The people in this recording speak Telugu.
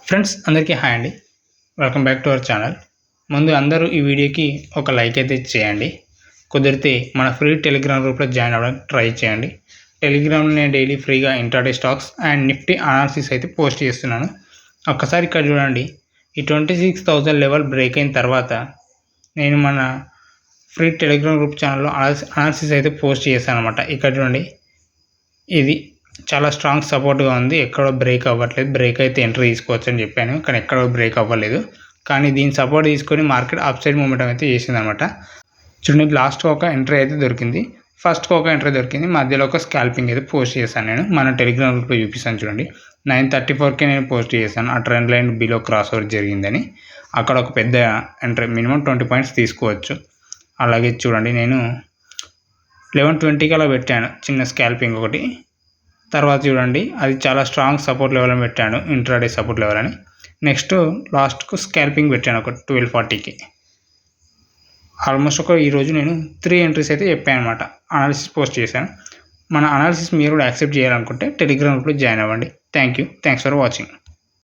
ఫ్రెండ్స్ అందరికీ హాయ్ అండి. Welcome back to our channel. ముందు అందరూ ఈ వీడియోకి ఒక లైక్ అయితే చేయండి. కుదిరితే మన ఫ్రీ టెలిగ్రామ్ గ్రూప్లో జాయిన్ అవ్వడానికి ట్రై చేయండి. టెలిగ్రామ్లో నేను డైలీ ఫ్రీగా intraday stocks and Nifty analysis అయితే పోస్ట్ చేస్తున్నాను. ఒక్కసారి ఇక్కడ చూడండి, ఈ 26,000 లెవెల్ బ్రేక్ అయిన తర్వాత నేను మన ఫ్రీ టెలిగ్రామ్ గ్రూప్ ఛానల్లో అనాలిసిస్ అయితే పోస్ట్ చేశాను అనమాట. ఇక్కడ చూడండి, ఇది చాలా స్ట్రాంగ్ సపోర్ట్గా ఉంది, ఎక్కడో బ్రేక్ అవ్వట్లేదు. బ్రేక్ అయితే ఎంట్రీ తీసుకోవచ్చు అని చెప్పాను, కానీ ఎక్కడో బ్రేక్ అవ్వలేదు. కానీ దీని సపోర్ట్ తీసుకొని మార్కెట్ అప్ సైడ్ మూమెంట్ అయితే చేసిందనమాట. చూడండి, లాస్ట్కి ఒక ఎంట్రీ అయితే దొరికింది, ఫస్ట్కి ఒక ఎంట్రీ దొరికింది, మధ్యలో ఒక స్కాల్పింగ్ అయితే పోస్ట్ చేశాను. నేను మన టెలిగ్రామ్ గ్రూప్లో చూపిస్తాను చూడండి. 9:34కే నేను పోస్ట్ చేశాను. ఆ trend line below cross over జరిగిందని. అక్కడ ఒక పెద్ద ఎంట్రీ, మినిమం 20 పాయింట్స్ తీసుకోవచ్చు. అలాగే చూడండి, నేను 11:20కి అలా పెట్టాను చిన్న స్కాల్పింగ్ ఒకటి. తర్వాత చూడండి, అది చాలా స్ట్రాంగ్ సపోర్ట్ లెవెల్ అని పెట్టాను, ఇంట్రాడే సపోర్ట్ లెవెల్ అని. నెక్స్ట్ లాస్ట్కు స్కాల్పింగ్ పెట్టాను ఒక 12:40కి. ఆల్మోస్ట్ ఈరోజు నేను 3 ఎంట్రీస్ అయితే చెప్పాను అనమాట, అనాలిసిస్ పోస్ట్ చేశాను. మన అనాలిసిస్ మీరు కూడా యాక్సెప్ట్ చేయాలనుకుంటే టెలిగ్రామ్ గ్రూప్లో జాయిన్ అవ్వండి. Thanks for watching.